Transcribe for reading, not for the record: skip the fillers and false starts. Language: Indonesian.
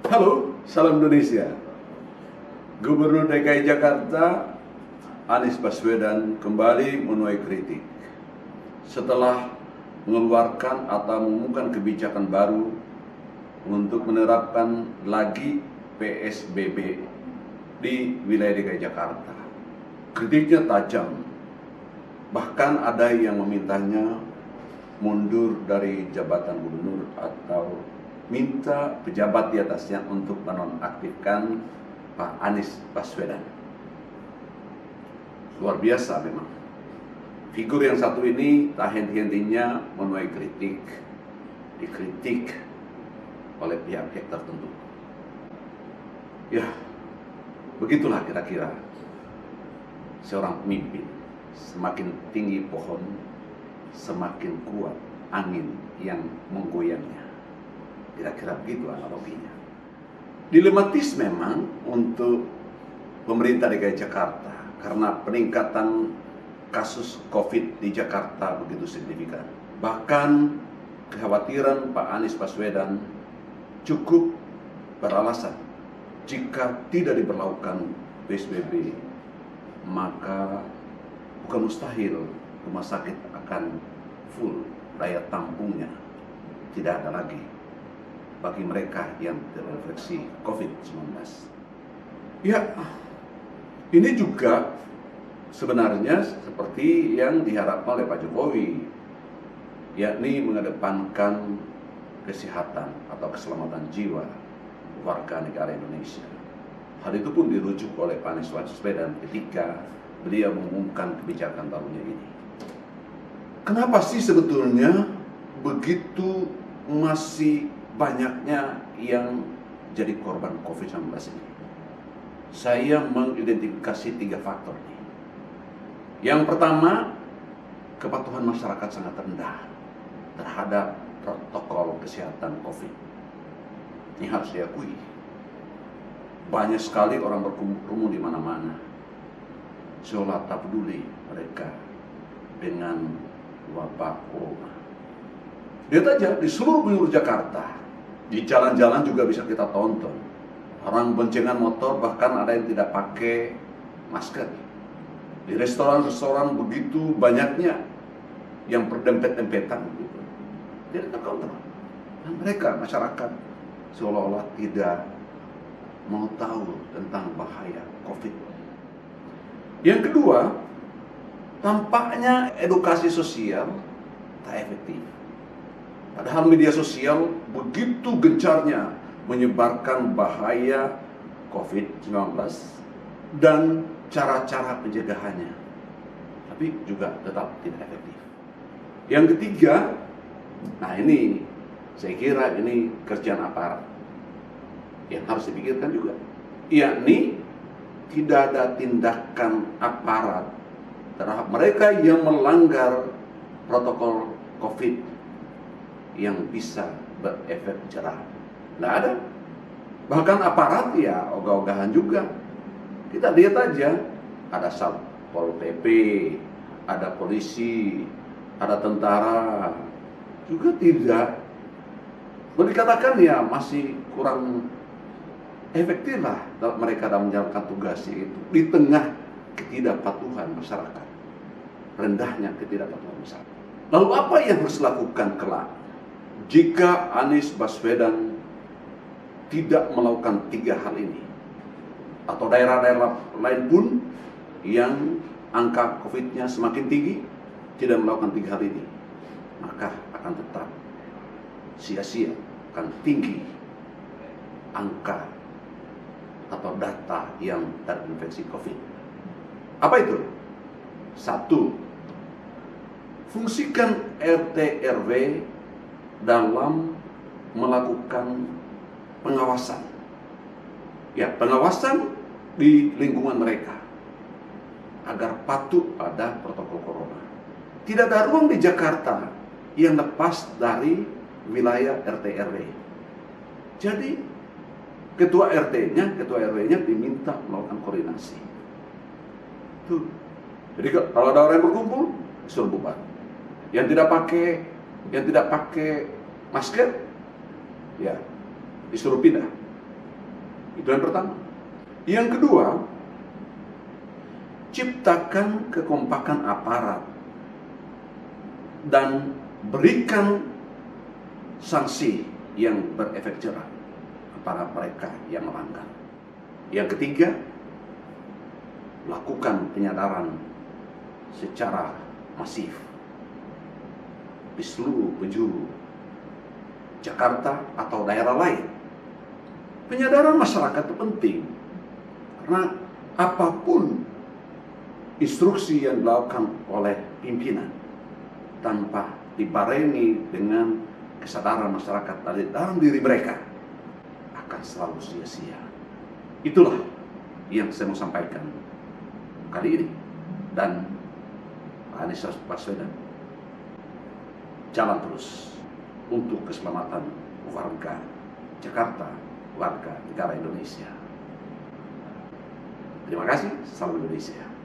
Halo, salam Indonesia. Gubernur DKI Jakarta Anies Baswedan kembali menuai kritik setelah mengeluarkan atau mengumumkan kebijakan baru untuk menerapkan lagi PSBB di wilayah DKI Jakarta. Kritiknya tajam, bahkan ada yang memintanya mundur dari jabatan gubernur atau minta pejabat di atasnya untuk menonaktifkan Pak Anies Baswedan. Luar biasa memang. Figur yang satu ini tak henti-hentinya menuai kritik, dikritik oleh pihak-pihak tertentu. Ya, begitulah kira-kira seorang pemimpin. Semakin tinggi pohon, semakin kuat angin yang menggoyangnya. Kira-kira begitu analoginya. Dilematis memang untuk pemerintah DKI Jakarta karena peningkatan kasus COVID di Jakarta begitu signifikan. Bahkan kekhawatiran Pak Anies Baswedan cukup beralasan jika tidak diberlakukan PSBB, maka bukan mustahil rumah sakit akan full daya tampungnya. Tidak ada lagi bagi mereka yang terinfeksi COVID-19. Ya, ini juga sebenarnya seperti yang diharapkan oleh Pak Jokowi, yakni mengedepankan kesehatan atau keselamatan jiwa warga negara Indonesia. Hal itu pun dirujuk oleh Pak Anies Baswedan ketika beliau mengumumkan kebijakan barunya ini. Kenapa sih sebetulnya begitu masih banyaknya yang jadi korban COVID-19 ini? Saya mengidentifikasi 3 faktor nih. Yang pertama, kepatuhan masyarakat sangat rendah terhadap protokol kesehatan COVID. Ini harus diakui. Banyak sekali orang berkerumun di mana-mana, seolah tak peduli mereka dengan wabah corona. Lihat aja di seluruh penjuru Jakarta, di jalan-jalan juga bisa kita tonton orang boncengan motor, bahkan ada yang tidak pakai masker. Di restoran-restoran begitu banyaknya yang berdempet-dempetan gitu. Tidak terkontrol. Dan mereka, masyarakat, seolah-olah tidak mau tahu tentang bahaya COVID. Yang kedua, tampaknya edukasi sosial tak efektif. Padahal media sosial begitu gencarnya menyebarkan bahaya COVID-19 dan cara-cara pencegahannya, tapi juga tetap tidak efektif. Yang ketiga, nah ini saya kira ini kerjaan aparat yang harus dipikirkan juga, yakni tidak ada tindakan aparat terhadap mereka yang melanggar protokol COVID yang bisa berefek jerah. Nggak ada. Bahkan aparat ya ogah-ogahan juga. Kita lihat aja, ada Satpol PP, ada polisi, ada tentara, juga tidak. Boleh dikatakan ya masih kurang efektif lah mereka dalam menjalankan tugasnya itu di tengah ketidakpatuhan masyarakat, rendahnya ketidakpatuhan masyarakat. Lalu apa yang harus dilakukan kelak jika Anies Baswedan tidak melakukan 3 hal ini, atau daerah-daerah lain pun yang angka COVID-nya semakin tinggi tidak melakukan 3 hal ini? Maka akan tetap sia-sia, akan tinggi angka atau data yang terinfeksi COVID. Apa itu? 1. Fungsikan RT RW dalam melakukan pengawasan. Ya, pengawasan di lingkungan mereka agar patuh pada protokol corona. Tidak ada ruang di Jakarta yang lepas dari wilayah RT RW. Jadi ketua RT-nya, ketua RW-nya diminta melakukan koordinasi. Tuh. Jadi kalau ada orang yang berkumpul, suruh bubar. Yang tidak pakai masker, ya disuruh pindah. Itu yang pertama. Yang kedua, ciptakan kekompakan aparat dan berikan sanksi yang berefek jerah kepada mereka yang melanggar. Yang ketiga, lakukan penyadaran secara masif di seluruh penjuru Jakarta atau daerah lain. Penyadaran masyarakat itu penting, karena apapun instruksi yang dilakukan oleh pimpinan tanpa dibarengi dengan kesadaran masyarakat dari dalam diri mereka akan selalu sia-sia. Itulah yang saya mau sampaikan kali ini. Dan Pak Anies Baswedan, jalan terus untuk keselamatan warga Jakarta, warga negara Indonesia. Terima kasih, salam Indonesia.